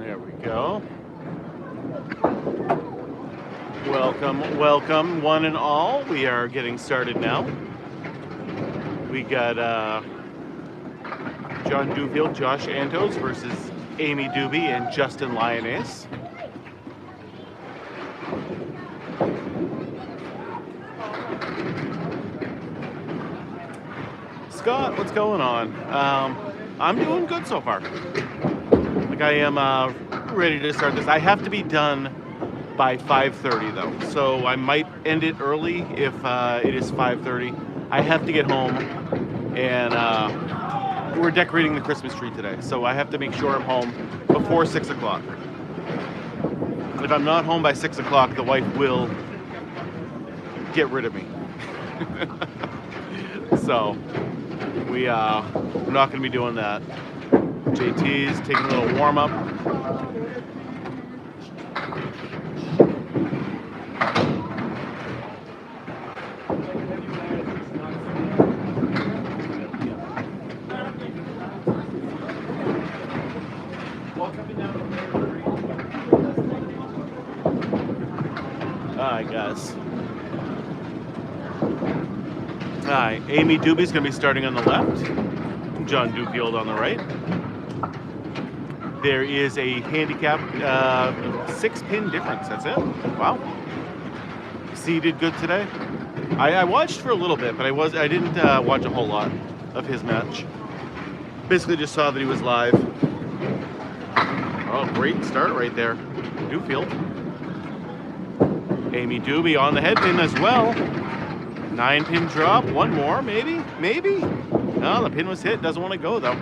There we go. Welcome, welcome, one and all. We are getting started now. We got John Duefield, Josh Antos versus Amy Dube and Justin Lyonnais. Scott, what's going on? I'm doing good so far. Like I am ready to start this. I have to be done by 5:30 though, so I might end it early if it is 5:30. I have to get home, and we're decorating the Christmas tree today, so I have to make sure I'm home before 6 o'clock. If I'm not home by 6 o'clock, the wife will get rid of me. So we're not going to be doing that. JT's taking a little warm up. Alright, guys. Alright, Amy Dube's going to be starting on the left. John Duefield on the right. There is a handicap 6-pin difference. That's it. Wow. C did good today. I watched for a little bit, but I didn't watch a whole lot of his match. Basically, just saw that he was live. Oh, great start right there, Duefield. Amy Dube on the head pin as well. 9-pin drop. One more, maybe. No, the pin was hit. Doesn't want to go though.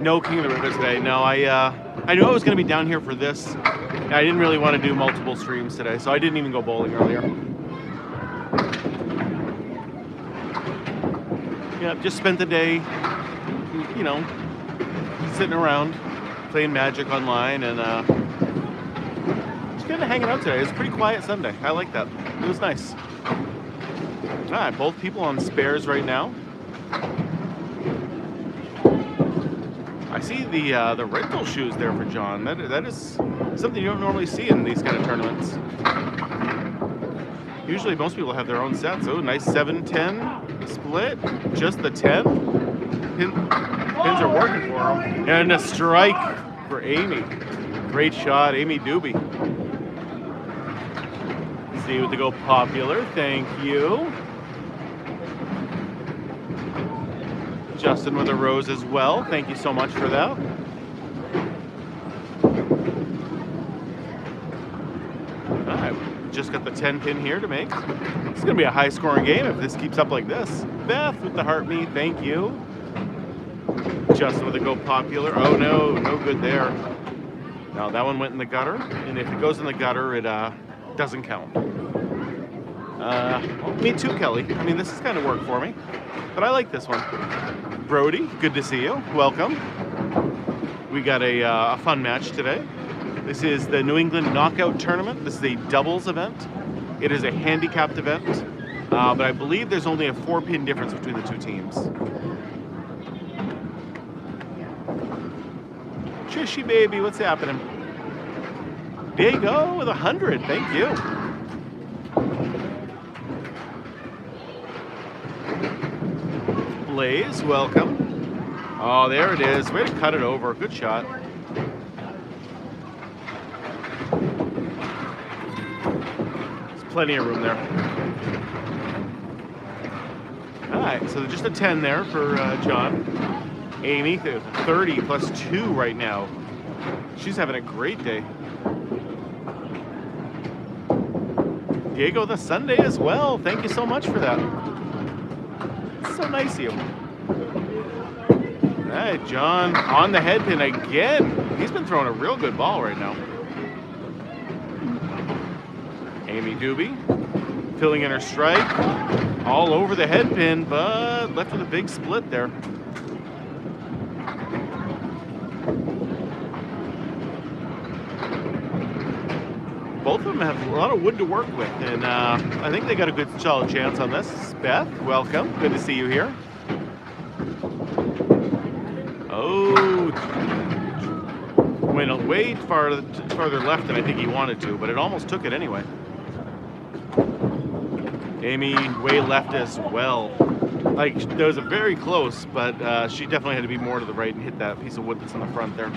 No King of the River today. No, I knew I was going to be down here for this. I didn't really want to do multiple streams today, so I didn't even go bowling earlier. Yeah, just spent the day, you know, sitting around, playing Magic online, and just kind of hanging out today. It was a pretty quiet Sunday. I like that. It was nice. All right, both people on spares right now. I see the rental shoes there for John. That is something you don't normally see in these kind of tournaments. Usually most people have their own sets. Oh, nice 7-10 split. Just the 10. Pins are working for him. And a strike for Amy. Great shot, Amy Dube. See what they go popular. Thank you. Justin with a rose as well. Thank you so much for that. All right, just got the 10-pin here to make. It's going to be a high-scoring game if this keeps up like this. Beth with the heart me. Thank you. Justin with a go popular. Oh, no good there. Now that one went in the gutter, and if it goes in the gutter, it doesn't count. Well, me too, Kelly. I mean, this has kind of worked for me, but I like this one. Brody, good to see you. Welcome. We got a fun match today. This is the New England Knockout Tournament. This is a doubles event. It is a handicapped event, but I believe there's only a 4-pin difference between the two teams. Trishy baby, what's happening? Diego with 100, thank you. Blaze, welcome. Oh, there it is. Way to cut it over. Good shot. There's plenty of room there. All right, so just a 10 there for John. Amy, 30 plus 2 right now. She's having a great day. Diego the Sunday as well. Thank you so much for that. So nice of you. All right, John on the head pin again. He's been throwing a real good ball right now. Amy Dube filling in her strike. All over the head pin, but left with a big split there. both of them have a lot of wood to work with, and I think they got a good solid chance on this. Beth, welcome. Good to see you here. Oh, went way farther left than I think he wanted to, but it almost took it anyway. Amy way left as well. Like, that was a very close, but she definitely had to be more to the right and hit that piece of wood that's in the front there.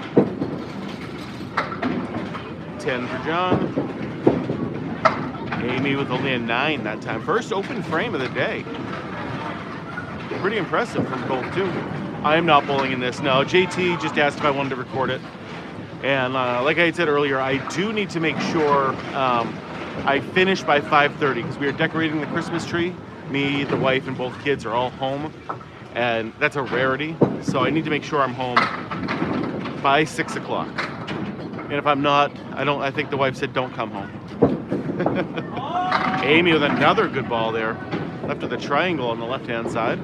10 for John. Amy with only a 9 that time. First open frame of the day. Pretty impressive from both, too. I am not bowling in this. No, JT just asked if I wanted to record it. And like I had said earlier, I do need to make sure I finish by 5:30 because we are decorating the Christmas tree. Me, the wife, and both kids are all home. And that's a rarity. So I need to make sure I'm home by 6 o'clock. And if I'm not, I think the wife said don't come home. Amy with another good ball there. Left of the triangle on the left-hand side.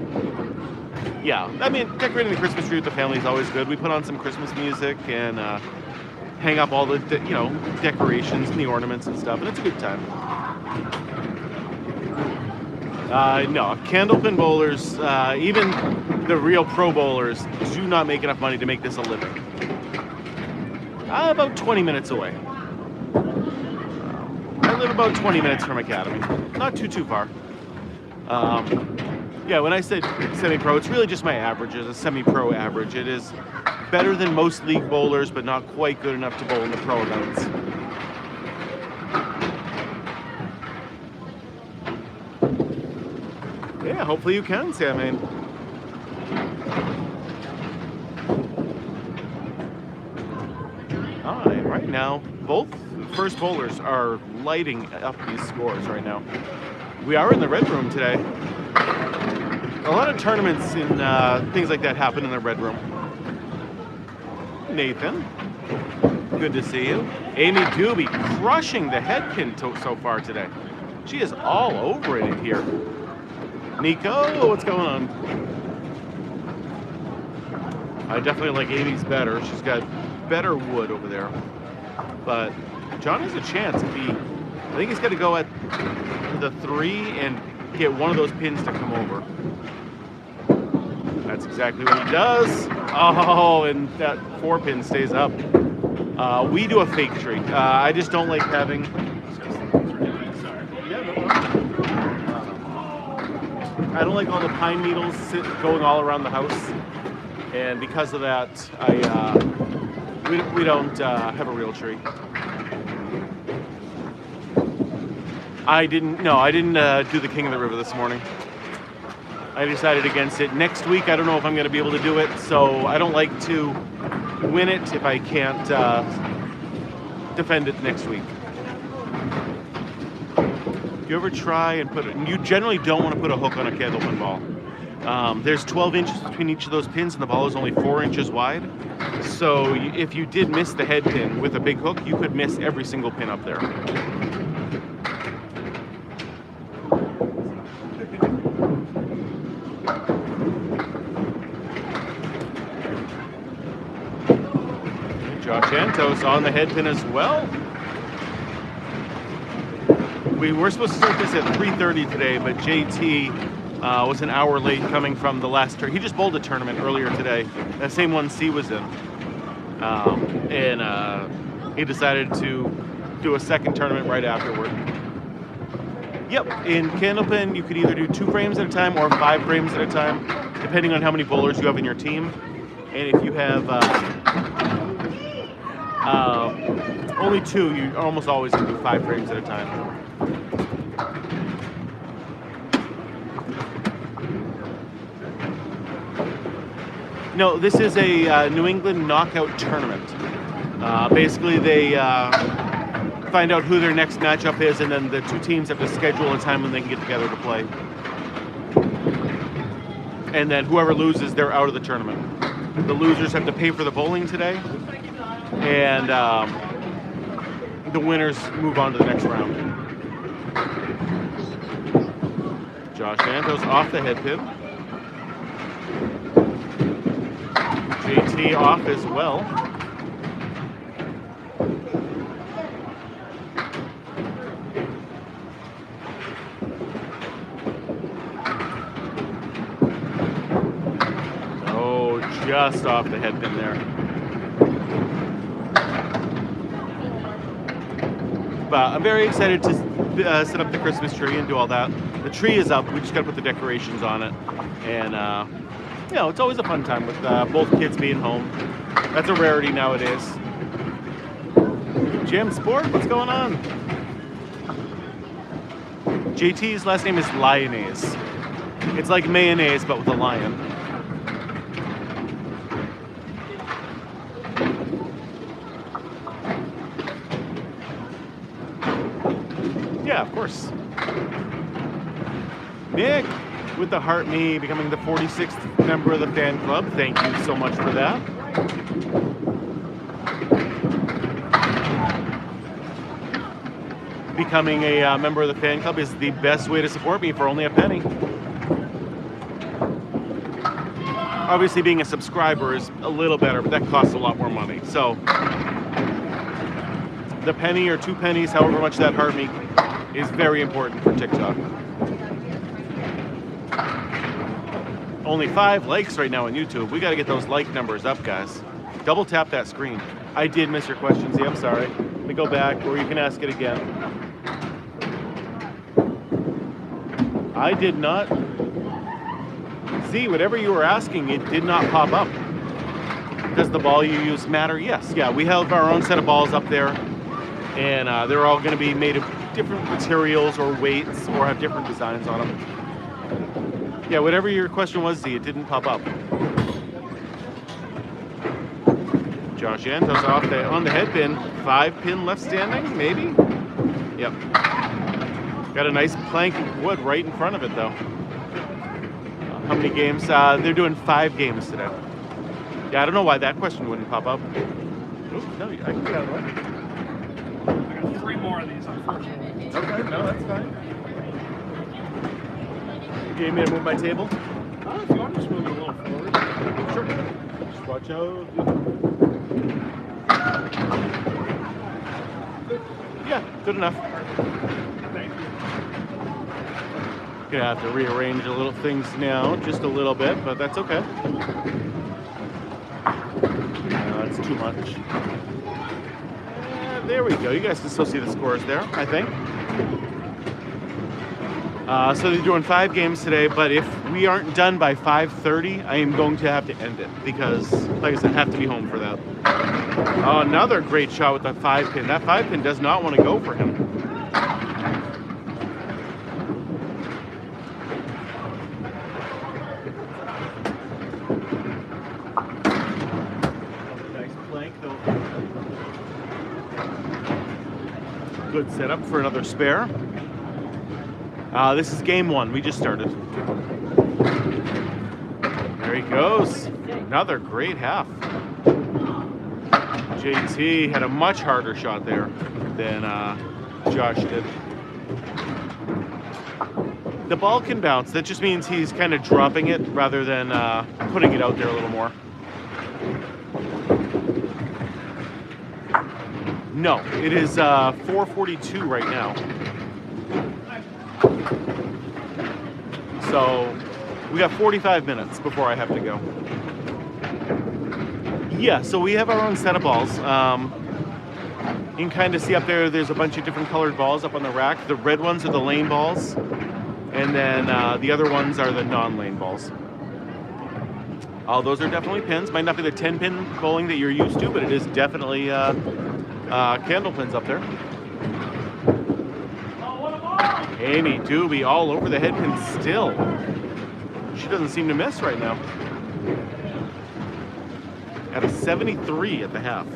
Yeah, I mean, decorating the Christmas tree with the family is always good. We put on some Christmas music and hang up all the, decorations and the ornaments and stuff, and it's a good time. No, Candlepin bowlers, even the real pro bowlers, do not make enough money to make this a living. About 20 minutes away. I live about 20 minutes from Academy. Not too far. Yeah, when I said semi-pro, it's really just my averages, a semi-pro average. It is better than most league bowlers, but not quite good enough to bowl in the pro events. Yeah, hopefully you can, Sam. Right now, both first bowlers are lighting up these scores right now. We are in the red room today. A lot of tournaments and things like that happen in the red room. Nathan, good to see you. Amy Dube crushing the head pin so far today. She is all over it in here. Nico, what's going on? I definitely like Amy's better. She's got better wood over there. But John has a chance. I think he's got to go at the 3 and get one of those pins to come over. That's exactly what he does. Oh, and that 4 pin stays up. We do a fake tree. I just don't like having... I don't like all the pine needles going all around the house. And because of that, we don't have a real tree. I didn't do the King of the River this morning. I decided against it. Next week, I don't know if I'm going to be able to do it, so I don't like to win it if I can't defend it next week. Do you ever try and put it? You generally don't want to put a hook on a Candlepin ball. There's 12 inches between each of those pins, and the ball is only 4 inches wide. So if you did miss the head pin with a big hook, you could miss every single pin up there. Josh Antos on the head pin as well. We were supposed to start this at 3:30 today, but JT was an hour late coming from the last tournament. He just bowled a tournament earlier today, that same one C was in. And he decided to do a second tournament right afterward. Yep, in Candlepin, you could either do 2 frames at a time or 5 frames at a time, depending on how many bowlers you have in your team. And if you have only 2, you almost always can do 5 frames at a time. No, this is a New England knockout tournament. Basically, they find out who their next matchup is, and then the 2 teams have to schedule a time when they can get together to play. And then whoever loses, they're out of the tournament. The losers have to pay for the bowling today, and the winners move on to the next round. Josh Antos off the head pin. JT off as well. just off the head pin there. But I'm very excited to set up the Christmas tree and do all that. The tree is up. We just got to put the decorations on it. And, you know, it's always a fun time with both kids being home. That's a rarity nowadays. Jam Sport, what's going on? JT's last name is Lyonnais. It's like mayonnaise, but with a lion. Yeah, of course. Nick with the Heart Me becoming the 46th member of the fan club. Thank you so much for that. Becoming a member of the fan club is the best way to support me for only a penny. Obviously, being a subscriber is a little better, but that costs a lot more money. So, the penny or 2 pennies, however much that heart me, is very important for TikTok. Only 5 likes right now on YouTube. We got to get those like numbers up, guys. Double tap that screen. I did miss your question, Z. I'm sorry. Let me go back, or you can ask it again. I did not. Z, whatever you were asking, it did not pop up. Does the ball you use matter? Yes. Yeah, we have our own set of balls up there, and they're all going to be made of different materials or weights or have different designs on them. Yeah, whatever your question was, Z, it didn't pop up. Josh Antos off on the head pin. 5 pin left standing, maybe? Yep. Got a nice plank of wood right in front of it, though. How many games? They're doing 5 games today. Yeah, I don't know why that question wouldn't pop up. Oops, no, I can get out of the way. I got 3 more of these, unfortunately. Okay, no, that's fine. You gave me to move my table? If you want, just move it a little forward. Sure. Just watch out. Yeah, good enough. Thank you. Gonna have to rearrange a little things now, just a little bit, but that's okay. No, that's too much. There we go. You guys can still see the scores there, I think. So they're doing 5 games today, but if we aren't done by 5:30, I am going to have to end it because, like I said, I have to be home for that. Oh, another great shot with the 5 pin. That 5 pin does not want to go for him. Nice plank, though. Good setup for another spare. This is game 1. We just started. There he goes. Another great half. JT had a much harder shot there than Josh did. The ball can bounce. That just means he's kind of dropping it rather than putting it out there a little more. No, it is 4:42 right now. So we got 45 minutes before I have to go. Yeah, so we have our own set of balls. You can kind of see up there, there's a bunch of different colored balls up on the rack. The red ones are the lane balls, and then the other ones are the non-lane balls. Those are definitely pins. Might not be the 10-pin bowling that you're used to, but it is definitely Candlepins up there. Amy Dube all over the head pin still. She doesn't seem to miss right now. At a 73 at the half.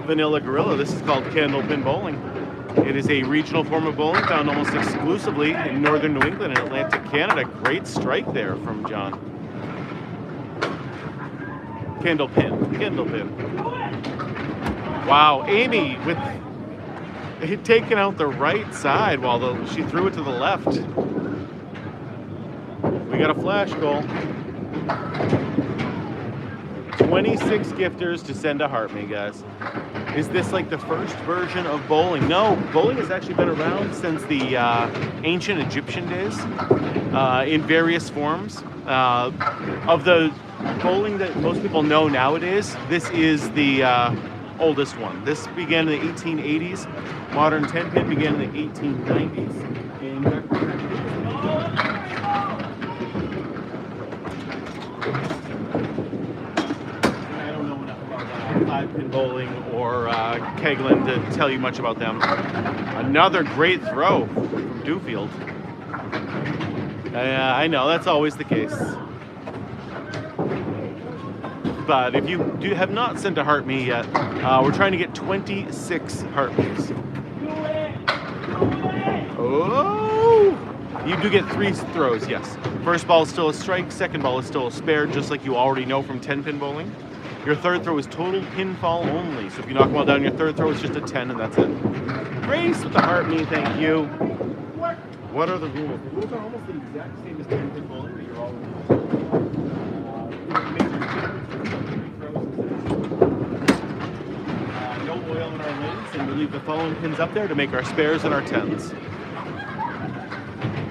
Vanilla Gorilla, this is called Candlepin bowling. It is a regional form of bowling found almost exclusively in northern New England and Atlantic Canada. Great strike there from John. Candlepin. Wow, Amy with taking out the right side while she threw it to the left. We got a flash goal. 26 gifters to send a heart me, guys. Is this like the first version of bowling? No, bowling has actually been around since the ancient Egyptian days in various forms. Of the bowling that most people know nowadays, this is the oldest one. This began in the 1880s. Modern 10-pin began in the 1890s. And I don't know enough about 5-pin bowling or Keglin to tell you much about them. Another great throw from Duefield. I know, that's always the case. But if you have not sent a heart me yet, we're trying to get 26 heart me's. Oh! You do get 3 throws, yes. First ball is still a strike, second ball is still a spare, just like you already know from 10-pin bowling. Your third throw is total pinfall only, so if you knock them all down, your third throw is just a 10 and that's it. Grace with the heart me, thank you. What are the rules? The rules are almost the exact same as 10-pin bowling, but you're all no oil in our lanes, and we leave the following pins up there to make our spares and our 10s.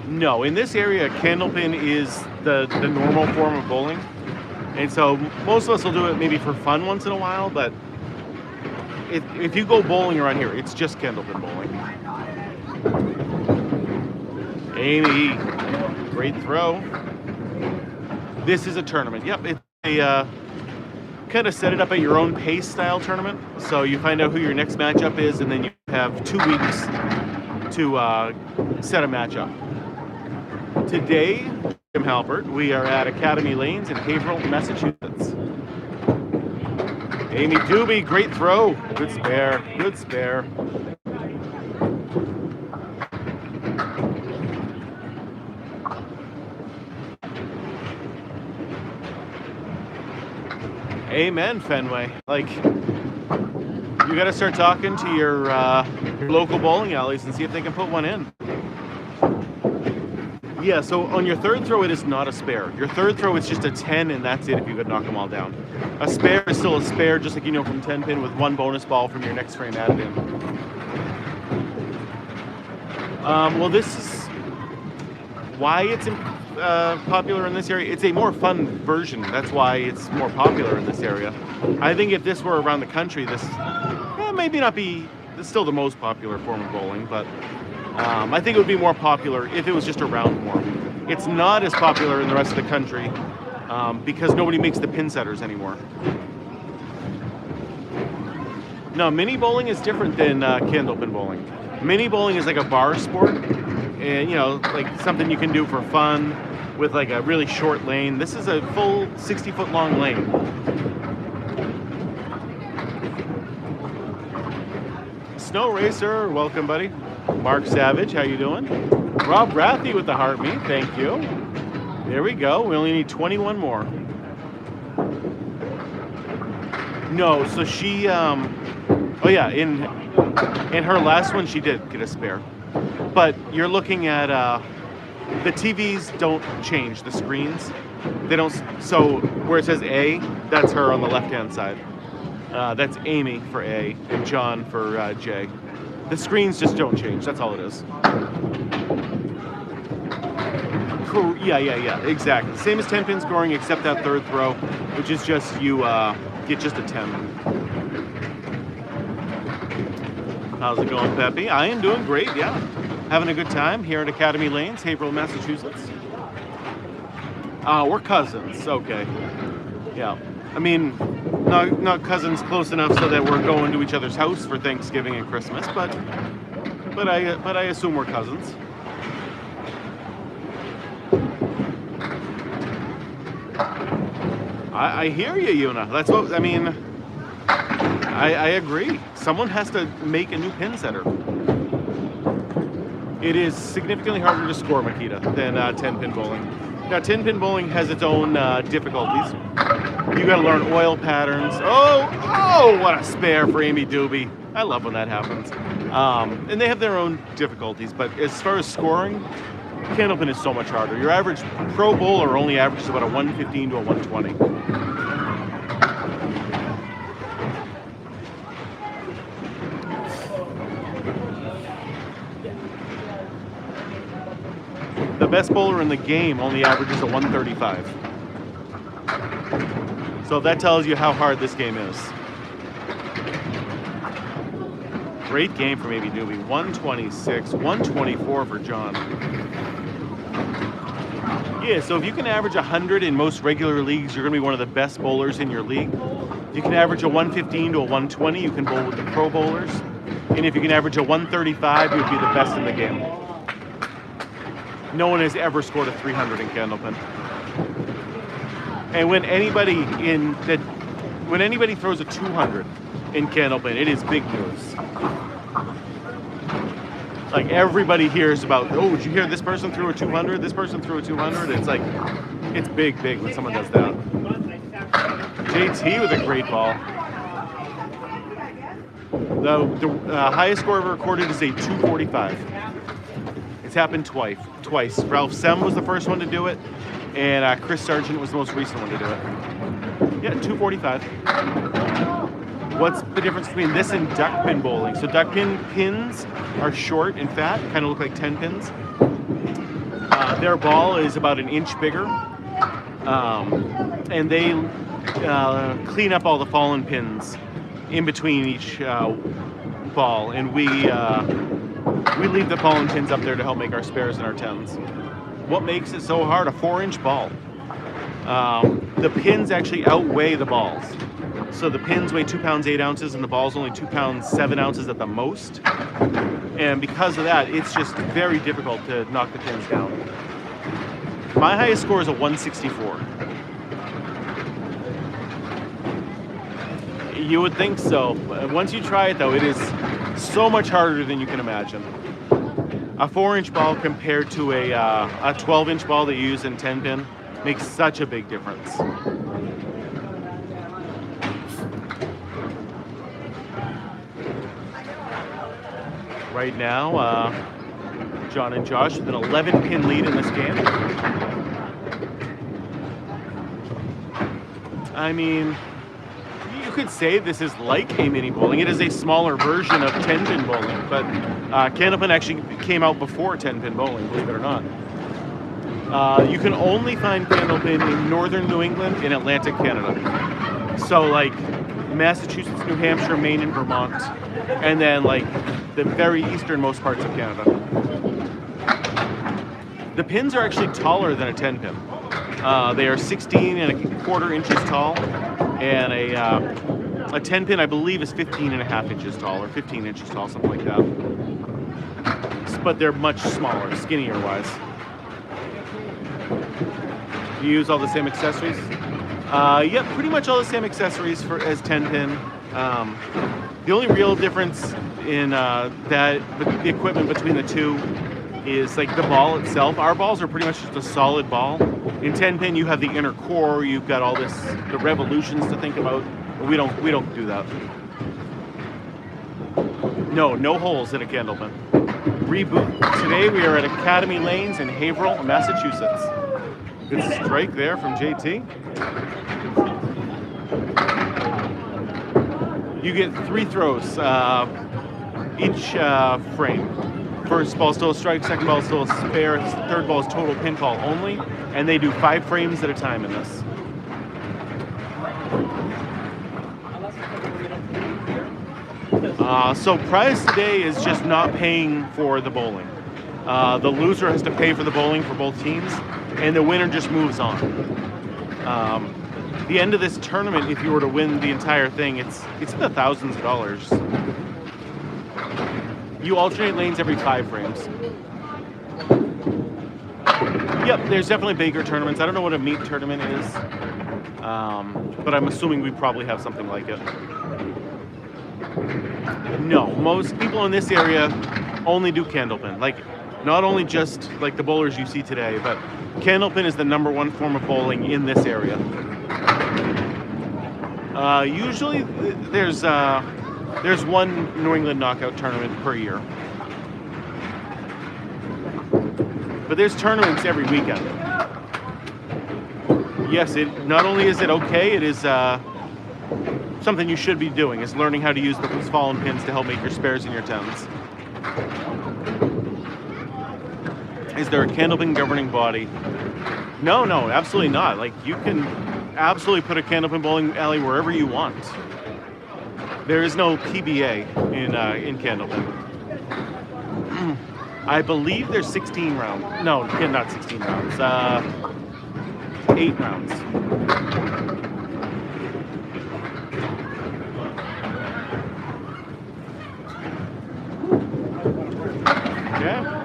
No, in this area, Candlepin is the normal form of bowling. And so most of us will do it maybe for fun once in a while, but if you go bowling around here, it's just Candlepin bowling. Amy, great throw. This is a tournament. Yep, it's a kind of set it up at your own pace style tournament. So you find out who your next matchup is, and then you have 2 weeks to set a matchup. Today, Jim Halpert, we are at Academy Lanes in Haverhill, Massachusetts. Amy Dube, great throw. Good spare, good spare. Amen, Fenway. Like, you got to start talking to your local bowling alleys and see if they can put one in. Yeah, so on your third throw, it is not a spare. Your third throw is just a 10, and that's it if you could knock them all down. A spare is still a spare, just like you know from 10-pin, with 1 bonus ball from your next frame added in. Well, this is why it's popular in this area. It's a more fun version. That's why it's more popular in this area. I think if this were around the country, this maybe not be still the most popular form of bowling, but I think it would be more popular if it was just around more. It's not as popular in the rest of the country because nobody makes the pin setters anymore. No, mini bowling is different than Candlepin bowling. Mini bowling is like a bar sport, and like something you can do for fun with like a really short lane. This is a full 60-foot long lane. Snow Racer, welcome, buddy. Mark Savage, how you doing? Rob Rathy with the heart me, thank you. There we go. We only need 21 more. No, so she, oh yeah, in her last one she did get a spare. But you're looking at the TVs don't change the screens. They don't. So where it says A, that's her on the left-hand side. That's Amy for A and John for J. The screens just don't change. That's all it is. Yeah, exactly. Same as 10-pin scoring, except that third throw, which is just you get just a 10. How's it going, Peppy? I am doing great, yeah. Having a good time here at Academy Lanes, Haverhill, Massachusetts. We're cousins, okay. Yeah, I mean, not cousins close enough so that we're going to each other's house for Thanksgiving and Christmas, but I assume we're cousins. I hear you, Yuna. That's what I mean. I agree. Someone has to make a new pin setter. It is significantly harder to score, Makita, than 10-pin bowling. Now, 10-pin bowling has its own difficulties. You got to learn oil patterns. Oh, what a spare for Amy Dube. I love when that happens. And they have their own difficulties, but as far as scoring, Candlepin is so much harder. Your average pro bowler only averages about a 115 to a 120. The best bowler in the game only averages a 135. So that tells you how hard this game is. Great game for maybe Dube. 126, 124 for John. Yeah, so if you can average 100 in most regular leagues, you're going to be one of the best bowlers in your league. If you can average a 115 to a 120, you can bowl with the pro bowlers. And if you can average a 135, you would be the best in the game. No one has ever scored a 300 in Candlepin. And when anybody throws a 200 in Candlepin, it is big news. Like everybody hears about, oh, did you hear this person threw a 200? This person threw a 200. It's like, it's big when someone does that. JT with a great ball. The highest score ever recorded is a 245. It's happened twice. Ralph Sem was the first one to do it, and Chris Sargent was the most recent one to do it. Yeah, 245. What's the difference between this and duck pin bowling? So duck pin pins are short and fat, kind of look like 10 pins. Their ball is about an inch bigger, and they clean up all the fallen pins in between each ball, and we leave the fallen pins up there to help make our spares and our 10s. What makes it so hard? A 4-inch ball. The pins actually outweigh the balls. So the pins weigh 2 pounds 8 ounces and the ball's only 2 pounds 7 ounces at the most. And because of that, it's just very difficult to knock the pins down. My highest score is a 164. You would think so. Once you try it though, it is so much harder than you can imagine. A 4-inch ball compared to a 12-inch ball that you use in 10 pin makes such a big difference. Right now, John and Josh with an 11-pin lead in this game. I mean, you could say this is like a mini bowling. It is a smaller version of 10-pin bowling, but Candlepin actually came out before 10-pin bowling, believe it or not. You can only find Candlepin in northern New England and Atlantic Canada. So like Massachusetts, New Hampshire, Maine, and Vermont, and then like the very easternmost parts of Canada. The pins are actually taller than a 10-pin. They are 16.25 inches tall, and a 10-pin I believe is 15.5 inches tall, or 15 inches tall, something like that. But they're much smaller, skinnier wise. You use all the same accessories? Yeah, pretty much all the same accessories as 10-pin. The only real difference in the equipment between the two is like the ball itself. Our balls are pretty much just a solid ball. In 10-pin, you have the inner core. You've got all the revolutions to think about. But we don't do that. No holes in a Candlepin. Reboot. Today we are at Academy Lanes in Haverhill, Massachusetts. Good strike there from JT. You get 3 throws each frame. First ball still a strike, second ball still a spare, third ball is total pinfall only, and they do 5 frames at a time in this. So prize today is just not paying for the bowling. The loser has to pay for the bowling for both teams, and the winner just moves on. The end of this tournament, if you were to win the entire thing, it's in the thousands of dollars. You alternate lanes every 5 frames. Yep, there's definitely bigger tournaments. I don't know what a meat tournament is, but I'm assuming we probably have something like it. No, most people in this area only do Candlepin. Like, not only just like the bowlers you see today, but Candlepin is the #1 form of bowling in this area. Usually there's one New England knockout tournament per year. But there's tournaments every weekend. Yes, not only is it okay, it is something you should be doing, is learning how to use those fallen pins to help make your spares and your 10s. Is there a Candlepin governing body? No, absolutely not. Like, you can absolutely put a Candlepin bowling alley wherever you want. There is no PBA in Candlepin. I believe there's 16 rounds. No, not 16 rounds. 8 rounds. Yeah.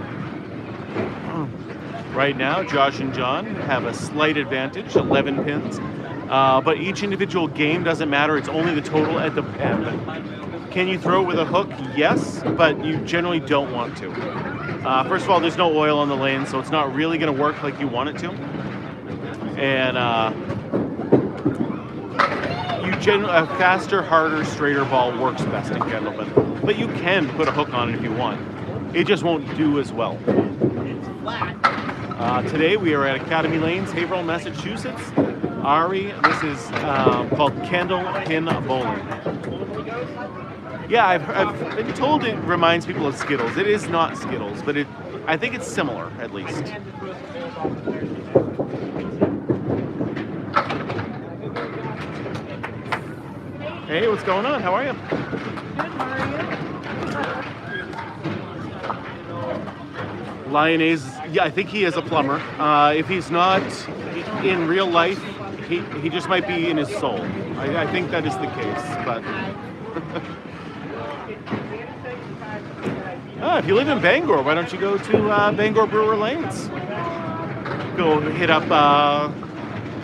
Right now, Josh and John have a slight advantage, 11 pins. But each individual game doesn't matter. It's only the total at the end. Can you throw it with a hook? Yes, but you generally don't want to. First of all, there's no oil on the lane, so it's not really going to work like you want it to. And a faster, harder, straighter ball works best in Candlepin. But you can put a hook on it if you want. It just won't do as well. Today we are at Academy Lanes, Haverhill, Massachusetts. Ari, this is called Candlepin Bowling. Yeah, I've been told it reminds people of Skittles. It is not Skittles, but I think it's similar, at least. Hey, what's going on? How are you? Good, how are you? Lyonnais, yeah, I think he is a plumber. If he's not in real life, he just might be in his soul. I think that is the case, but... if you live in Bangor, why don't you go to Bangor Brewer Lanes? Go hit up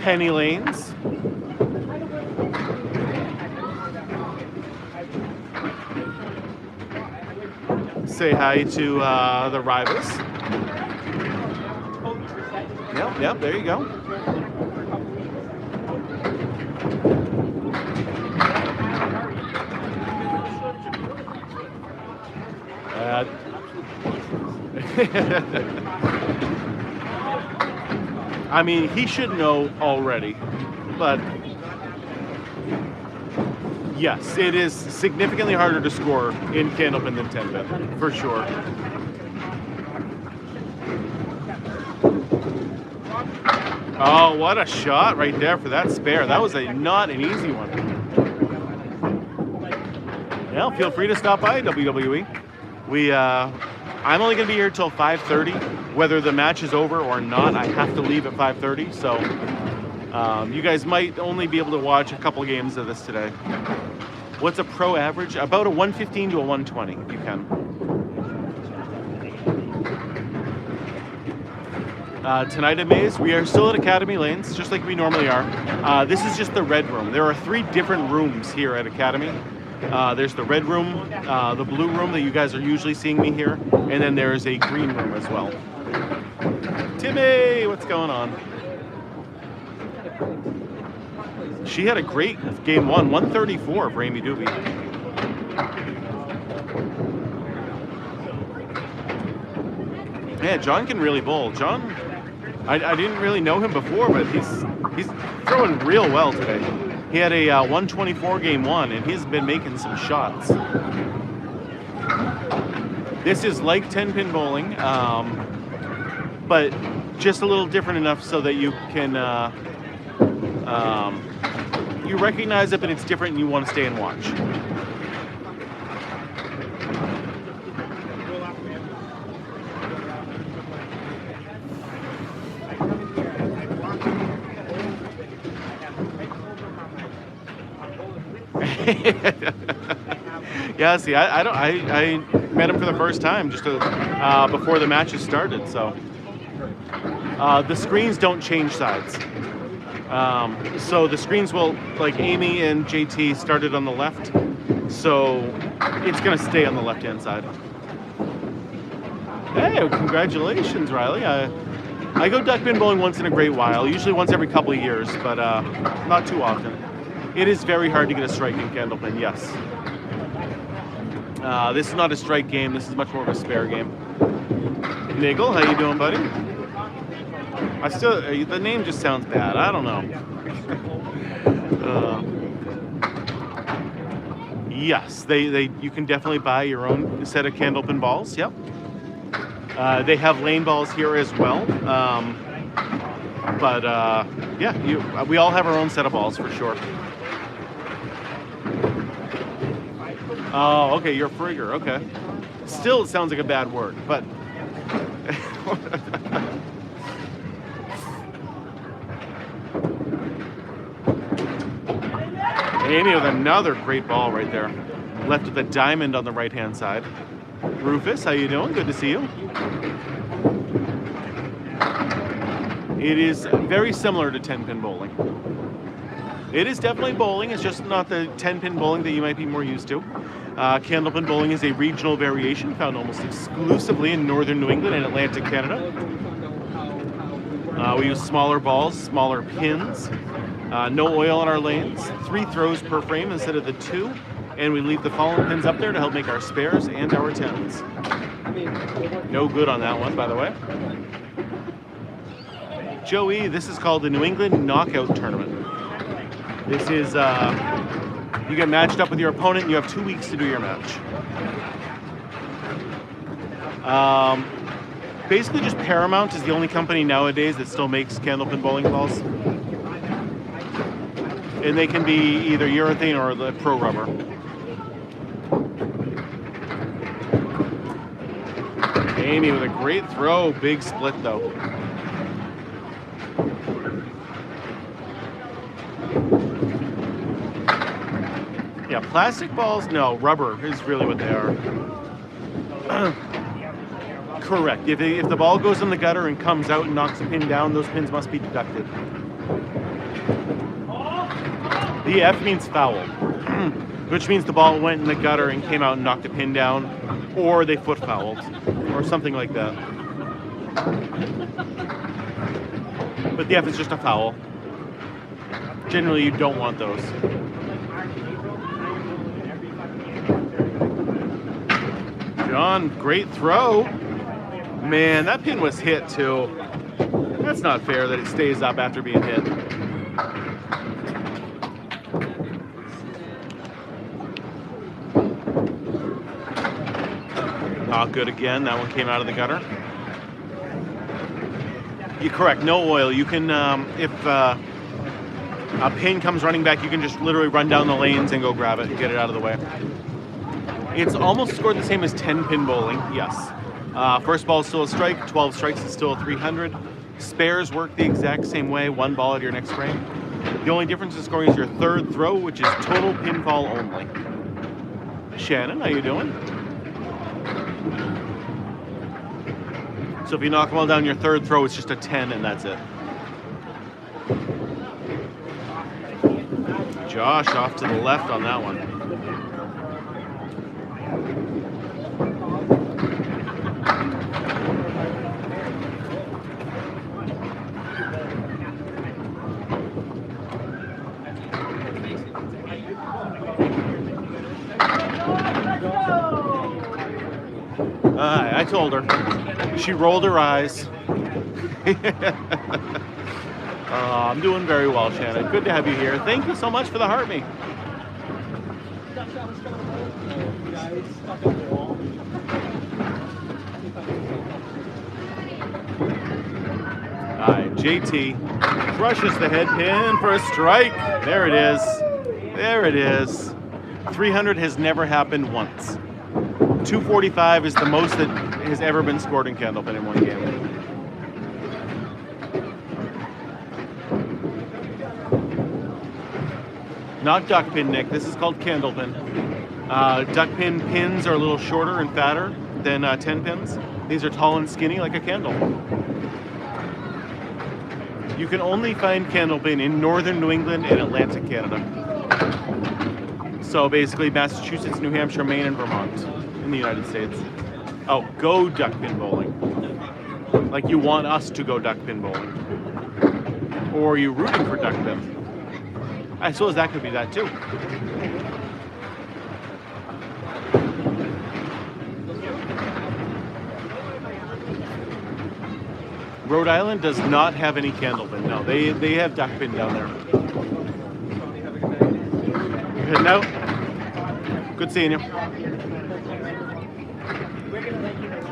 Penny Lanes. Say hi to the rivals. Yep, there you go. I mean, he should know already, but yes, it is significantly harder to score in Candlepin than 10-pin, for sure. Oh, what a shot right there for that spare. That was not an easy one. Yeah, feel free to stop by WWE. I'm only going to be here till 5:30. Whether the match is over or not, I have to leave at 5:30. So you guys might only be able to watch a couple games of this today. What's a pro average? About a 115 to a 120, if you can. Tonight at Maze, we are still at Academy Lanes, just like we normally are. This is just the red room. There are 3 different rooms here at Academy. There's the red room, the blue room that you guys are usually seeing me here, and then there's a green room as well. Timmy, what's going on? She had a great game 1, 134 for Amy Dube. Yeah, John can really bowl. John, I didn't really know him before, but he's throwing real well today. He had a 124 game 1, and he's been making some shots. This is like 10-pin bowling, but just a little different enough so that you can you recognize it, but it's different, and you want to stay and watch. Yeah, see, I met him for the first time just before the matches started, so the screens don't change sides. So the screens will, like Amy and JT started on the left, so it's gonna stay on the left-hand side. Hey, congratulations, Riley. I go duckpin bowling once in a great while, usually once every couple of years, but not too often. It is very hard to get a strike in Candlepin, yes. This is not a strike game, this is much more of a spare game. Niggle, how you doing, buddy? The name just sounds bad, I don't know. Yes, you can definitely buy your own set of Candlepin balls, yep. They have lane balls here as well. But yeah, we all have our own set of balls for sure. Oh, okay, you're a frigger. Okay. Still, it sounds like a bad word, but. Amy with another great ball right there. Left with a diamond on the right-hand side. Rufus, how you doing? Good to see you. It is very similar to 10-pin bowling. It is definitely bowling. It's just not the 10-pin bowling that you might be more used to. Candlepin bowling is a regional variation found almost exclusively in northern New England and Atlantic Canada. We use smaller balls, smaller pins, no oil on our lanes, 3 throws per frame instead of the 2, and we leave the fallen pins up there to help make our spares and our 10s. No good on that one, by the way. Joey, this is called the New England Knockout Tournament. This is, you get matched up with your opponent and you have 2 weeks to do your match. Basically just Paramount is the only company nowadays that still makes candlepin bowling balls. And they can be either urethane or the pro rubber. Amy with a great throw, big split though. Yeah, plastic balls, no, rubber is really what they are. Correct. If the ball goes in the gutter and comes out and knocks a pin down, those pins must be deducted. The F means foul, which means the ball went in the gutter and came out and knocked a pin down, or they foot fouled, or something like that. But the F is just a foul. Generally, you don't want those. John, great throw. Man, that pin was hit too. That's not fair that it stays up after being hit. Not good again. That one came out of the gutter. You're correct. No oil. You can, if a pin comes running back, you can just literally run down the lanes and go grab it and get it out of the way. It's almost scored the same as 10-pin bowling, yes. First ball is still a strike, 12 strikes is still a 300. Spares work the exact same way, 1 ball at your next frame. The only difference in scoring is your third throw, which is total pinfall only. Shannon, how you doing? So if you knock them all down your third throw, it's just a 10 and that's it. Josh off to the left on that one. I told her. She rolled her eyes. I'm doing very well, Shannon. Good to have you here. Thank you so much for the heart me. All right, JT crushes the head pin for a strike. There it is. There it is. 300 has never happened once. 245 is the most that has ever been scored in Candlepin in one game. Not duckpin, Nick. This is called Candlepin. Duckpin pins are a little shorter and fatter than 10 pins. These are tall and skinny like a candle. You can only find Candlepin in northern New England and Atlantic Canada. So basically Massachusetts, New Hampshire, Maine, and Vermont in the United States. Oh, go duckpin bowling. Like you want us to go duckpin bowling. Or are you rooting for duckpin? I suppose that could be that too. Rhode Island does not have any Candlepin. No, they have duckpin down there. You're heading out? Good seeing you.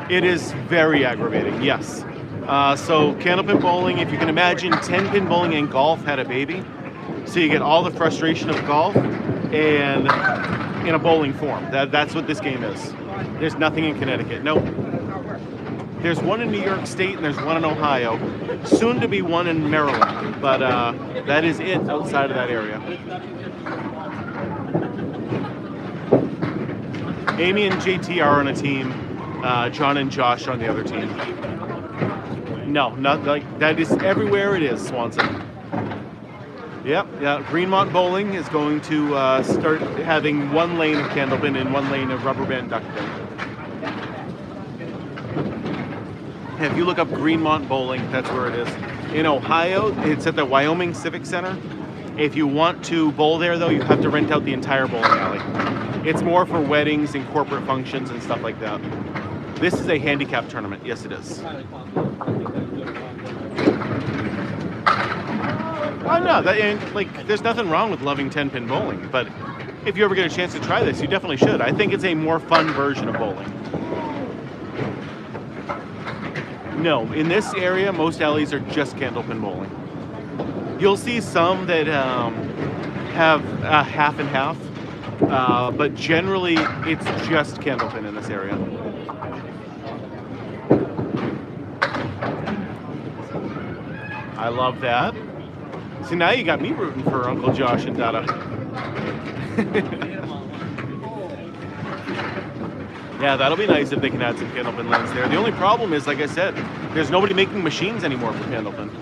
It is very aggravating, yes. So Candlepin bowling, if you can imagine, 10-pin bowling and golf had a baby. So you get all the frustration of golf and in a bowling form. That's what this game is. There's nothing in Connecticut. Nope. There's one in New York State and there's one in Ohio. Soon to be one in Maryland. But that is it outside of that area. Amy and JT are on a team. John and Josh are on the other team. No, not like that. Is everywhere it is, Swanson. Yep, yeah. Greenmont Bowling is going to start having one lane of Candlepin and one lane of rubber band duckpin. If you look up Greenmont Bowling, that's where it is. In Ohio, it's at the Wyoming Civic Center. If you want to bowl there, though, you have to rent out the entire bowling alley. It's more for weddings and corporate functions and stuff like that. This is a handicap tournament. Yes, it is. Oh no, there's nothing wrong with loving 10-pin bowling, but if you ever get a chance to try this, you definitely should. I think it's a more fun version of bowling. No, in this area, most alleys are just Candlepin bowling. You'll see some that have half and half, but generally it's just Candlepin in this area. I love that. See, now you got me rooting for Uncle Josh and Dada. Yeah, that'll be nice if they can add some Candlepin lanes there. The only problem is, like I said, there's nobody making machines anymore for Candlepin.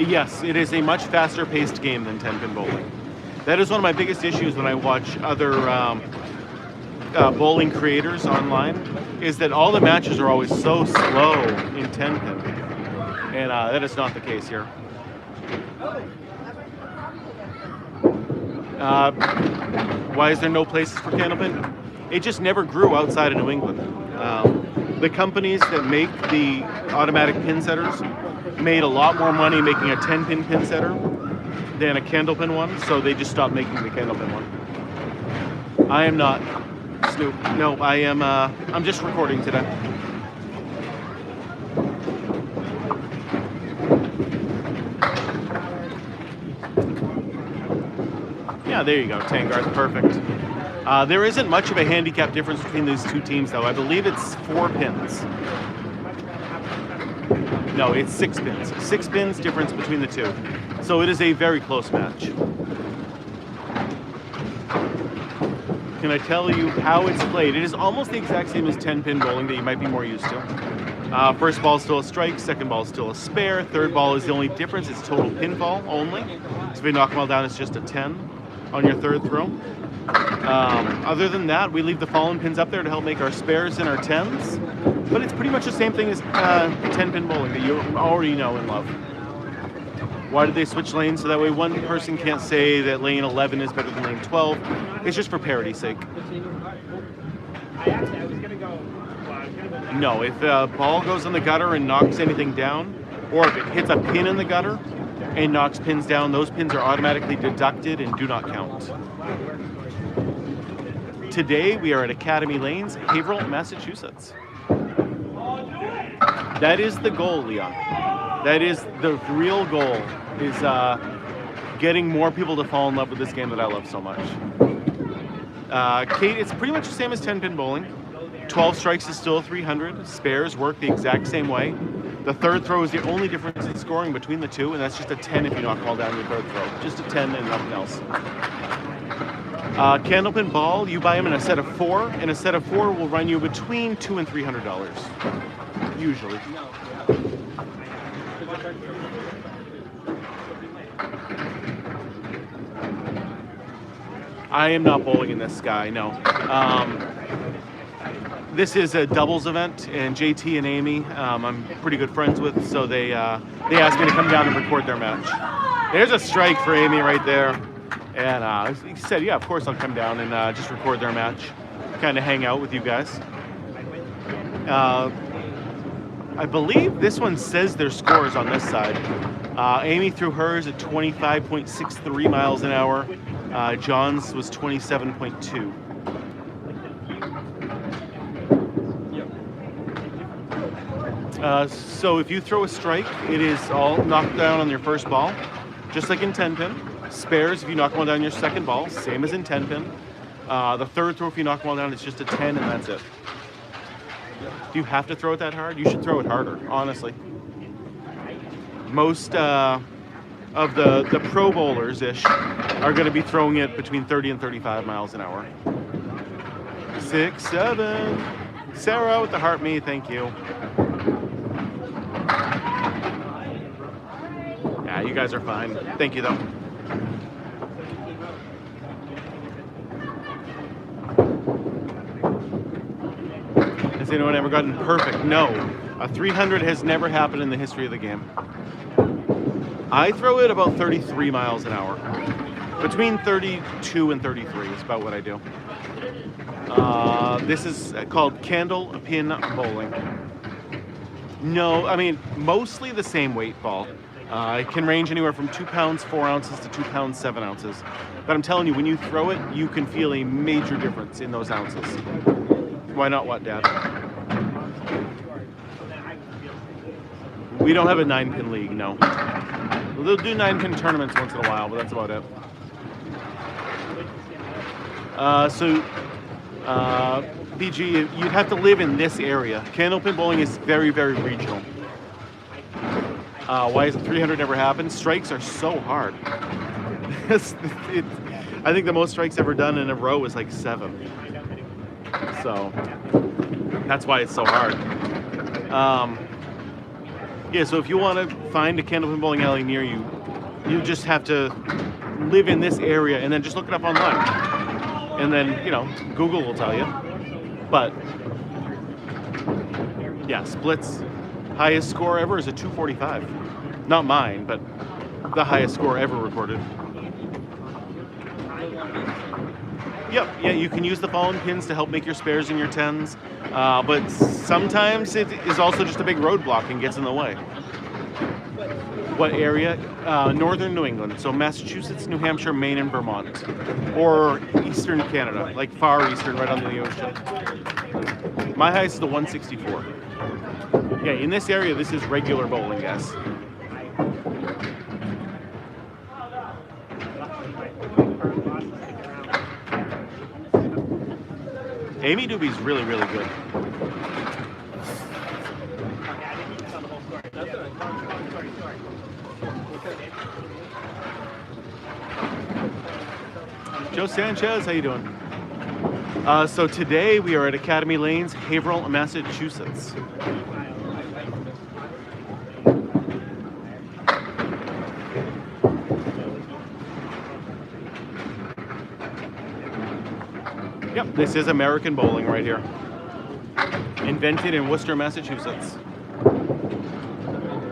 Yes, it is a much faster paced game than 10-pin bowling. That is one of my biggest issues when I watch other bowling creators online, is that all the matches are always so slow in 10-pin. And that is not the case here. Why is there no places for Candlepin? It just never grew outside of New England. The companies that make the automatic pin setters made a lot more money making a 10-pin pin setter than a Candlepin one, so they just stopped making the Candlepin one. I am not Snoop. No, I am. I'm just recording today. Yeah, there you go. Tangar's perfect. There isn't much of a handicap difference between these two teams, though. I believe it's 4 pins. No, it's 6 pins. 6 pins difference between the two. So it is a very close match. Can I tell you how it's played? It is almost the exact same as 10-pin bowling that you might be more used to. First ball is still a strike, second ball is still a spare, third ball is the only difference. It's total pinfall only. So if you knock them all down, it's just a 10 on your third throw. Other than that, we leave the fallen pins up there to help make our spares and our 10s. But it's pretty much the same thing as 10-pin bowling that you already know and love. Why did they switch lanes? So that way one person can't say that lane 11 is better than lane 12. It's just for parity's sake. No, if a ball goes in the gutter and knocks anything down, or if it hits a pin in the gutter and knocks pins down, those pins are automatically deducted and do not count. Today we are at Academy Lanes, Haverhill, Massachusetts. That is the goal, Leon. That is the real goal, is getting more people to fall in love with this game that I love so much. Kate, it's pretty much the same as 10-pin bowling. 12 strikes is still 300. Spares work the exact same way. The third throw is the only difference in scoring between the two, and that's just a 10 if you knock them all down your third throw. Just a 10 and nothing else. Candlepin ball, you buy them in a set of 4, and a set of 4 will run you between $200 and $300, usually. I am not bowling in this sky, no. This is a doubles event, and JT and Amy, I'm pretty good friends with, so they asked me to come down and record their match. There's a strike for Amy right there, and he said, yeah, of course I'll come down and just record their match, kind of hang out with you guys. I believe this one says their scores on this side. Amy threw hers at 25.63 miles an hour. John's was 27.2. So if you throw a strike, it is all knocked down on your first ball, just like in 10-pin. Spares, if you knock one down your second ball, same as in 10-pin. The third throw, if you knock one down, it's just a 10 and that's it. Do you have to throw it that hard? You should throw it harder, honestly. Most of the pro bowlers-ish are going to be throwing it between 30 and 35 miles an hour. 6, 7. Sarah with the heart me, thank you. Yeah, you guys are fine. Thank you, though. Has anyone ever gotten perfect? No. A 300 has never happened in the history of the game. I throw it about 33 miles an hour. Between 32 and 33 is about what I do. This is called Candlepin bowling. No, I mean, mostly the same weight ball. It can range anywhere from 2 pounds, 4 ounces to 2 pounds, 7 ounces. But I'm telling you, when you throw it, you can feel a major difference in those ounces. Why not what, Dad? We don't have a 9-pin league, no. They'll do 9-pin tournaments once in a while, but that's about it. BG, you'd have to live in this area. Candlepin bowling is very, very regional. Why has 300 never happened? Strikes are so hard. I think the most strikes ever done in a row is like 7. So that's why it's so hard. Yeah, so if you want to find a Candlepin bowling alley near you, you just have to live in this area and then just look it up online. And then, you know, Google will tell you. But yeah, splits, highest score ever is a 245. Not mine, but the highest score ever recorded. Yep, yeah, you can use the fallen pins to help make your spares and your 10s, but sometimes it is also just a big roadblock and gets in the way. What area? Northern New England, so Massachusetts, New Hampshire, Maine, and Vermont. Or Eastern Canada, like far eastern, right under the ocean. My highest is the 164. Yeah, in this area, this is regular bowling, yes. Amy Dube's really, really good. Joe Sanchez, how you doing? So today we are at Academy Lanes, Haverhill, Massachusetts. Yep, this is American bowling right here. Invented in Worcester, Massachusetts.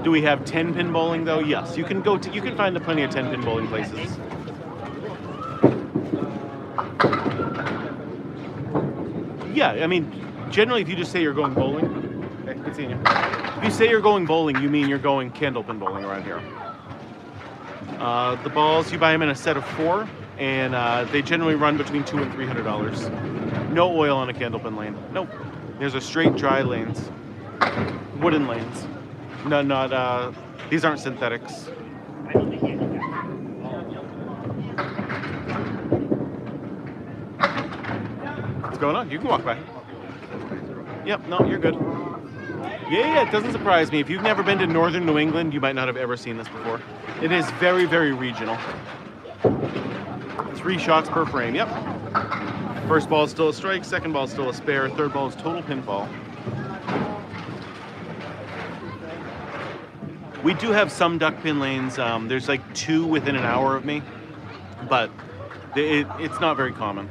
Do we have 10-pin bowling though? Yes, you can you can find plenty of 10-pin bowling places. Yeah, I mean, generally if you just say you're going bowling, okay, good seeing you. If you say you're going bowling, you mean you're going Candlepin bowling around here. The balls, you buy them in a set of 4, and they generally run between $200 and $300. No oil on a Candlepin lane. Nope. There's a straight dry lanes, wooden lanes. No, not these aren't synthetics. What's going on? You can walk by. Yep, no, you're good. Yeah, it doesn't surprise me. If you've never been to Northern New England, you might not have ever seen this before. It is very, very regional. 3 shots per frame, yep. First ball is still a strike, second ball is still a spare, third ball is total pinfall. We do have some duck pin lanes. There's like 2 within an hour of me, but it's not very common.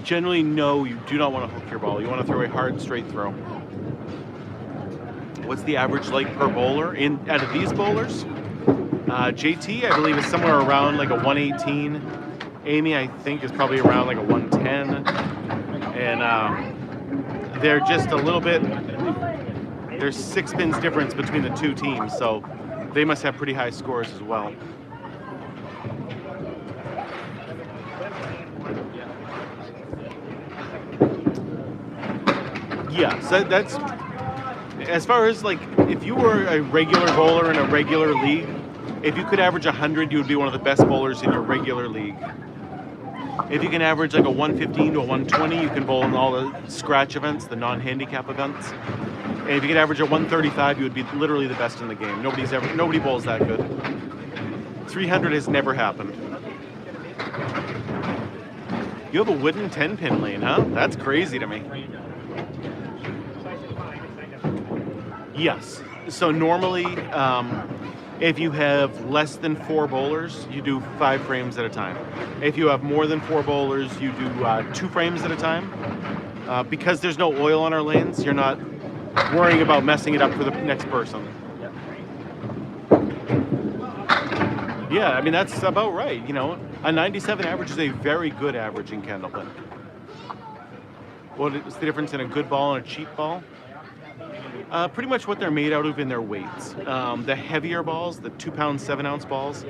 Generally, no, you do not want to hook your ball. You want to throw a hard, straight throw. What's the average like per bowler out of these bowlers? JT, I believe, is somewhere around like a 118. Amy, I think, is probably around like a 110. And they're just a little bit, there's 6 pins difference between the 2 teams, so they must have pretty high scores as well. Yeah, so that's as far as like, if you were a regular bowler in a regular league, if you could average 100, you would be one of the best bowlers in your regular league. If you can average like a 115 to a 120, you can bowl in all the scratch events, the non-handicap events. And if you could average a 135, you would be literally the best in the game. Nobody bowls that good. 300 has never happened. You have a wooden 10-pin lane, huh? That's crazy to me. Yes. So normally, if you have less than 4 bowlers, you do 5 frames at a time. If you have more than 4 bowlers, you do 2 frames at a time. Because there's no oil on our lanes, you're not worrying about messing it up for the next person. Yeah, I mean, that's about right. You know, a 97 average is a very good average in Candlepin. What is the difference in a good ball and a cheap ball? Pretty much what they're made out of in their weights. The heavier balls, the 2-pound, 7-ounce balls,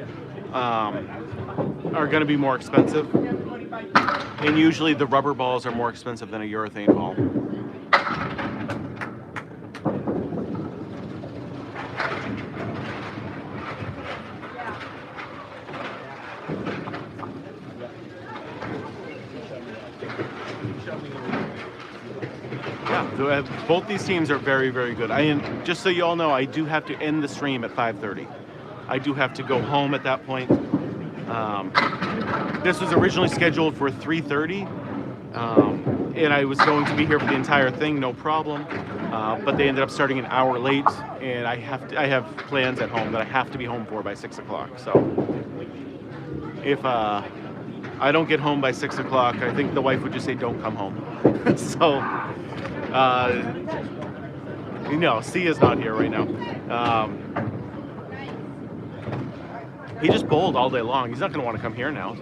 are going to be more expensive. And usually the rubber balls are more expensive than a urethane ball. Yeah, both these teams are very, very good. Just so you all know, I do have to end the stream at 5:30. I do have to go home at that point. This was originally scheduled for 3:30, and I was going to be here for the entire thing, no problem. But they ended up starting an hour late, and I have plans at home that I have to be home for by 6 o'clock. So if I don't get home by 6 o'clock, I think the wife would just say, "Don't come home." So. No, C is not here right now. He just bowled all day long. He's not going to want to come here now.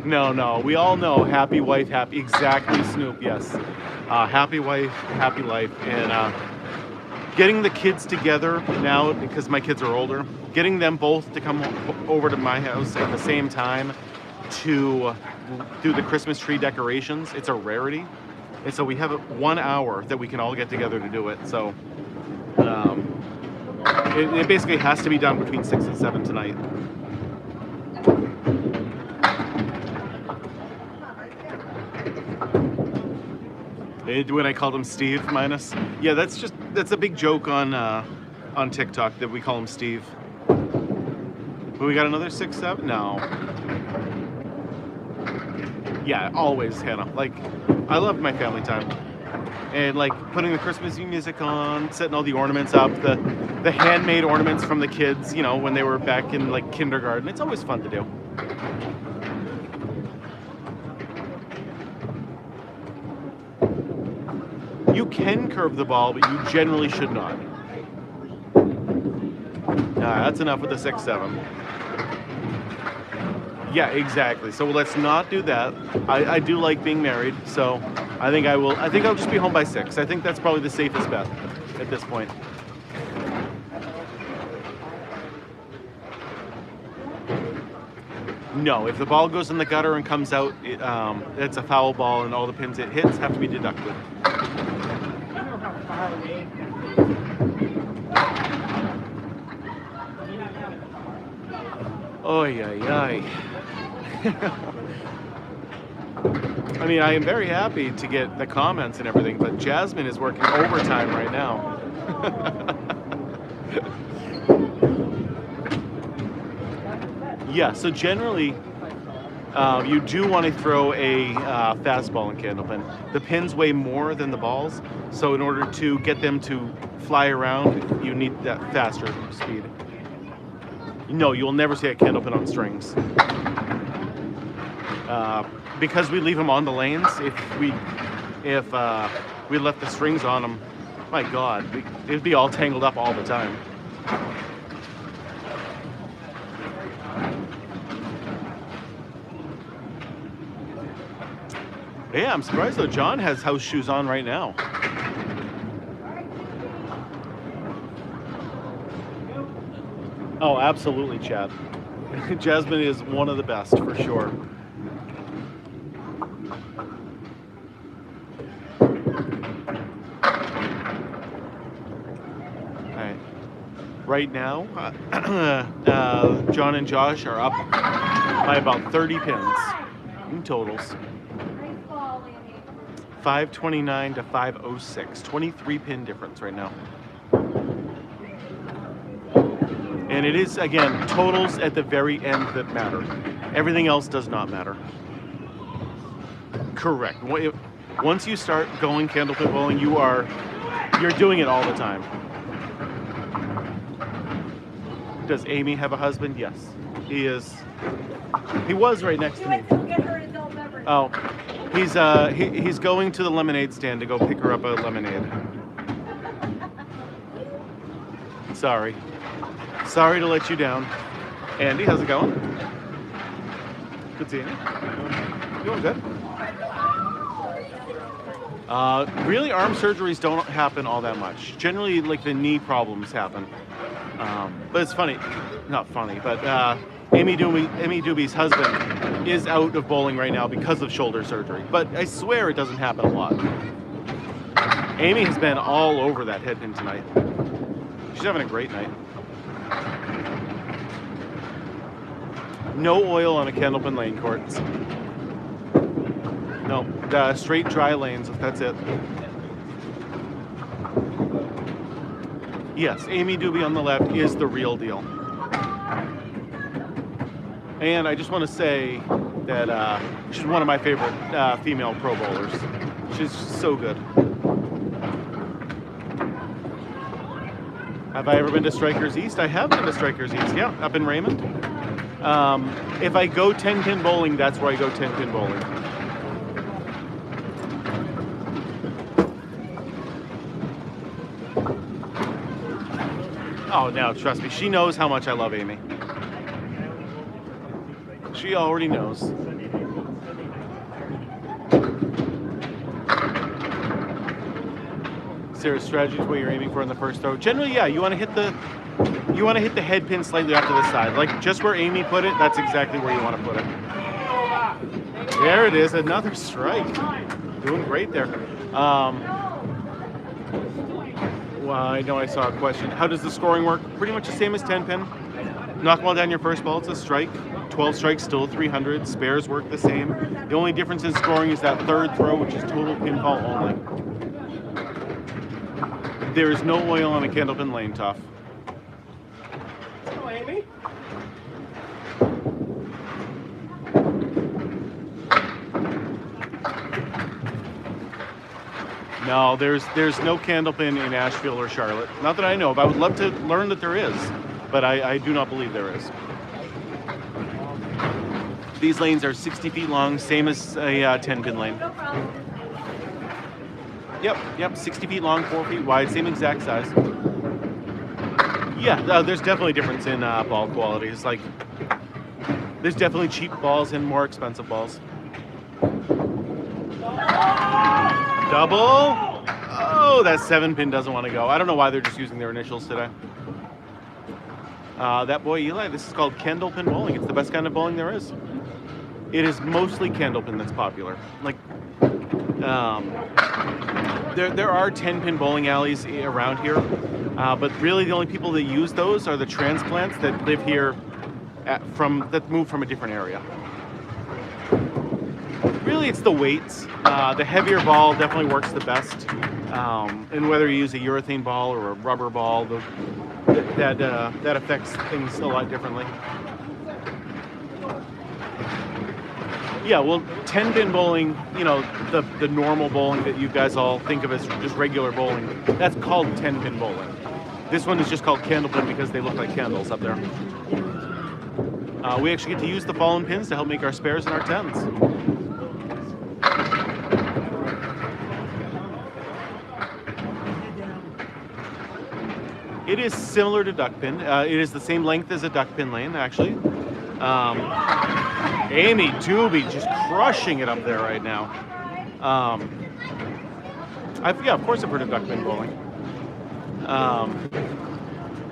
No. We all know happy wife, happy. Exactly, Snoop, yes. Happy wife, happy life. And getting the kids together now, because my kids are older, getting them both to come over to my house at the same time to do the Christmas tree decorations, it's a rarity. And so we have 1 hour that we can all get together to do it. So it basically has to be done between 6 and 7 tonight. When I called him Steve minus. Yeah, that's a big joke on TikTok that we call him Steve. But we got another 6-7? No. Yeah, always, Hannah. Like, I love my family time. And like putting the Christmas music on, setting all the ornaments up, the handmade ornaments from the kids, you know, when they were back in like kindergarten. It's always fun to do. You can curve the ball, but you generally should not. That's enough with the 6-7. Yeah, exactly. So let's not do that. I do like being married, so I think I'll just be home by 6. I think that's probably the safest bet at this point. No, if the ball goes in the gutter and comes out, it's a foul ball, and all the pins it hits have to be deducted. Oy, oy, oy. I mean, I am very happy to get the comments and everything, but Jasmine is working overtime right now. Yeah, so generally, you do want to throw a fastball in Candlepin. The pins weigh more than the balls, so in order to get them to fly around, you need that faster speed. No, you will never see a Candlepin on strings. Because we leave them on the lanes, if we left the strings on them, my God, it'd be all tangled up all the time. Yeah, I'm surprised though. John has house shoes on right now. Oh, absolutely, Chad. Jasmine is one of the best, for sure. Right now, John and Josh are up by about 30 pins in totals. 529 to 506, 23 pin difference right now. And it is, again, totals at the very end that matter. Everything else does not matter. Correct. Once you start going candlepin bowling, you're doing it all the time. Does Amy have a husband? Yes. He is. He was right next to me. Oh, he's going to the lemonade stand to go pick her up a lemonade. Sorry to let you down. Andy, how's it going? Good seeing you. Doing good. Really, arm surgeries don't happen all that much. Generally, like the knee problems happen. But it's funny, not funny, but Amy Dube's husband is out of bowling right now because of shoulder surgery. But I swear it doesn't happen a lot. Amy has been all over that headpin tonight. She's having a great night. No oil on a Candlepin lane courts. No, straight dry lanes, that's it. Yes, Amy Dube on the left is the real deal. And I just want to say that she's one of my favorite female pro bowlers. She's so good. Have I ever been to Strikers East? I have been to Strikers East, yeah, up in Raymond. If I go 10-pin bowling, that's where I go 10-pin bowling. Oh, no, trust me. She knows how much I love Amy. She already knows. Sarah's strategy is what you're aiming for in the first throw. Generally, yeah, you want to hit the head pin slightly off to the side. Like just where Amy put it, that's exactly where you want to put it. There it is, another strike. Doing great there. Well, I know I saw a question. How does the scoring work? Pretty much the same as 10-pin. Knock them all down your first ball, it's a strike. 12 strikes, still 300. Spares work the same. The only difference in scoring is that third throw, which is total pinfall only. There is no oil on a Candlepin lane, Tough. Hello, Amy. No, there's no Candlepin in Asheville or Charlotte. Not that I know of. I would love to learn that there is, but I do not believe there is. These lanes are 60 feet long, same as a 10-pin lane. Yep, 60 feet long, 4 feet wide, same exact size. Yeah, there's definitely a difference in ball qualities. Like, there's definitely cheap balls and more expensive balls. Double. Oh, that 7-pin doesn't want to go. I don't know why they're just using their initials today. That boy Eli, this is called Candlepin bowling. It's the best kind of bowling there is. It is mostly Candlepin that's popular. Like, there are 10-pin bowling alleys around here, but really the only people that use those are the transplants that live here that move from a different area. Really, it's the weights. The heavier ball definitely works the best. And whether you use a urethane ball or a rubber ball, that affects things a lot differently. Yeah, well, 10-pin bowling, you know, the normal bowling that you guys all think of as just regular bowling, that's called 10-pin bowling. This one is just called Candlepin because they look like candles up there. We actually get to use the fallen pins to help make our spares and our 10s. It is similar to duckpin. It is the same length as a duckpin lane, actually. Amy Dube just crushing it up there right now. Yeah, of course I've heard of duckpin bowling.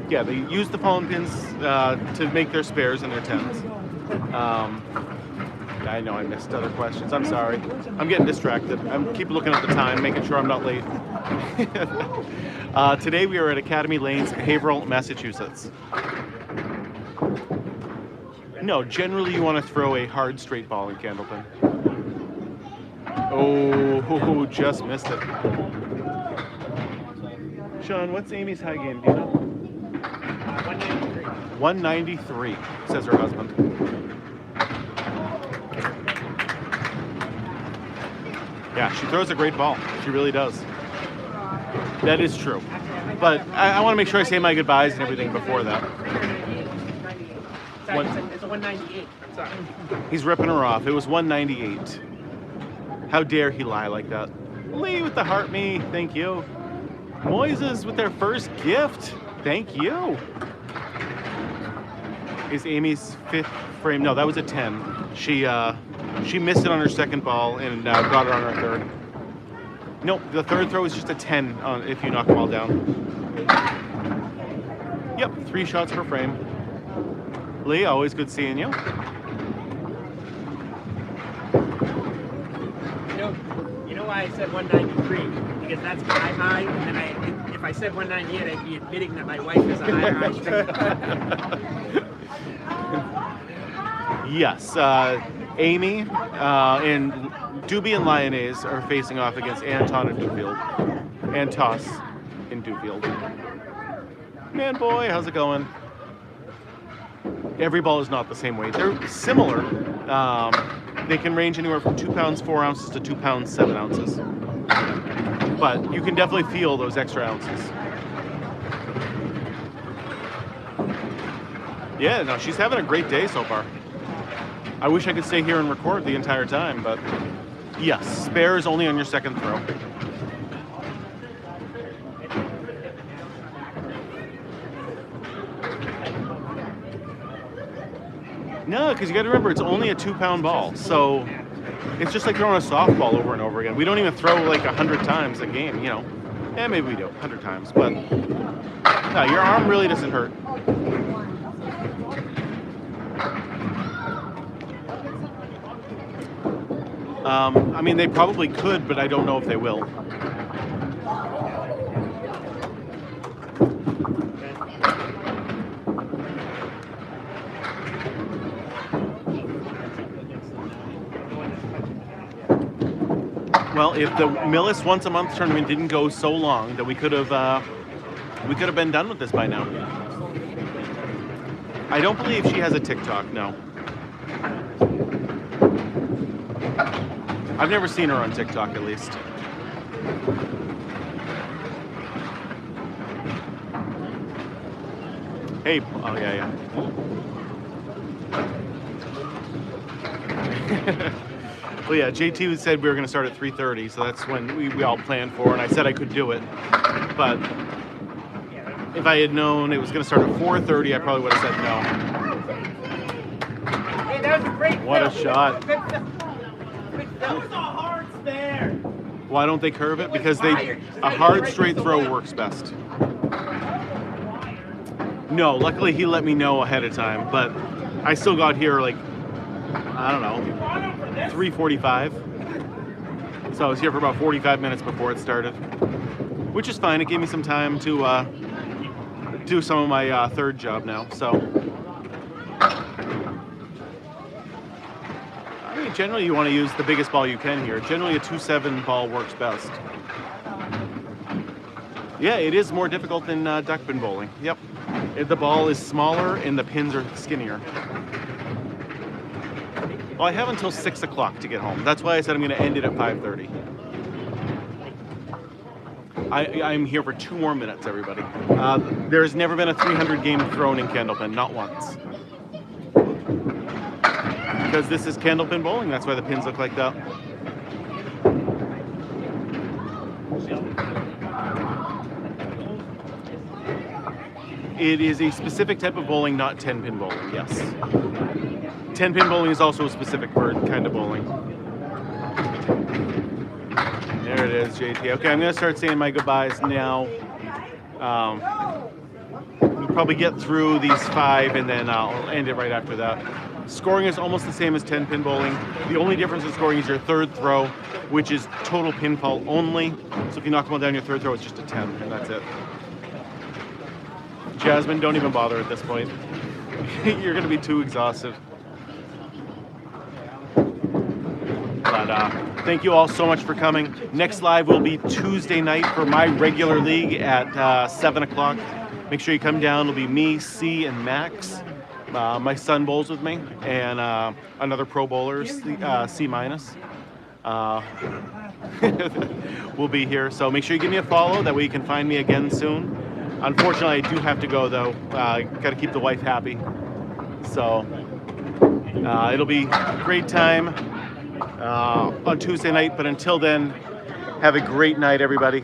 Yeah, they use the fallen pins to make their spares and their 10s. I know I missed other questions. I'm sorry. I'm getting distracted. I'm keep looking at the time, making sure I'm not late. Today we are at Academy Lanes, Haverhill, Massachusetts. No, generally you want to throw a hard straight ball in Candlepin. Oh, just missed it. Sean, what's Amy's high game? Do you know? 193. 193, says her husband. Yeah, she throws a great ball. She really does. That is true. But I want to make sure I say my goodbyes and everything before that. Sorry, it's a 198. I'm sorry. He's ripping her off. It was 198. How dare he lie like that? Lee with the heart me. Thank you. Moises with their first gift. Thank you. Is Amy's 5th frame? No, that was a 10. She missed it on her second ball and got it on her third. Nope, the third throw is just a 10 if you knock the ball down. Yep, 3 shots per frame. Lee, always good seeing you. You know why I said 193? Because that's my high, and then if I said 198, I'd be admitting that my wife is a high straight. Yes, Amy and Dube and Lyonnais are facing off against Anton and Duefield. Antos in Duefield. Man, boy, how's it going? Every ball is not the same weight. They're similar. They can range anywhere from 2 pounds 4 ounces to 2 pounds 7 ounces. But you can definitely feel those extra ounces. Yeah, no, she's having a great day so far. I wish I could stay here and record the entire time, but yes, spare is only on your second throw. No, because you got to remember, it's only a 2-pound ball, so it's just like throwing a softball over and over again. We don't even throw like 100 times a game, you know. Yeah, maybe we do, 100 times, but no, your arm really doesn't hurt. I mean, they probably could, but I don't know if they will. Well, if the Millis once a month tournament didn't go so long, that we could have been done with this by now. I don't believe she has a TikTok. No. I've never seen her on TikTok, at least. Hey, oh yeah. Well, yeah, JT said we were going to start at 3:30, so that's when we all planned for, and I said I could do it. But if I had known it was going to start at 4:30, I probably would have said no. Hey, that was a great What a film. shot. That was a hard spare. Why don't they curve it? Because a hard straight throw works best. No, luckily he let me know ahead of time, but I still got here like, I don't know, 3:45. So I was here for about 45 minutes before it started, which is fine. It gave me some time to do some of my third job now. So I mean, generally you want to use the biggest ball you can here. Generally a 2.7 ball works best. Yeah, it is more difficult than duck pin bowling. Yep. The ball is smaller and the pins are skinnier. Well, I have until 6 o'clock to get home. That's why I said I'm going to end it at 5:30. I'm here for 2 more minutes, everybody. There's never been a 300 game thrown in Candlepin, not once. Because this is Candlepin bowling, that's why the pins look like that. It is a specific type of bowling, not 10-pin bowling, yes. 10-pin bowling is also a specific kind of bowling. There it is, JT. Okay, I'm going to start saying my goodbyes now. We'll probably get through these 5, and then I'll end it right after that. Scoring is almost the same as 10-pin bowling. The only difference in scoring is your third throw, which is total pinfall only. So if you knock the ball down your third throw, it's just a 10, and that's it. Jasmine, don't even bother at this point. You're going to be too exhausted. But thank you all so much for coming. Next live will be Tuesday night for my regular league at 7 o'clock. Make sure you come down. It'll be me, C, and Max. My son bowls with me, and another pro bowler, C minus. We'll be here, so make sure you give me a follow. That way you can find me again soon. Unfortunately, I do have to go though. Got to keep the wife happy. So it'll be a great time on Tuesday night. But until then, have a great night, everybody.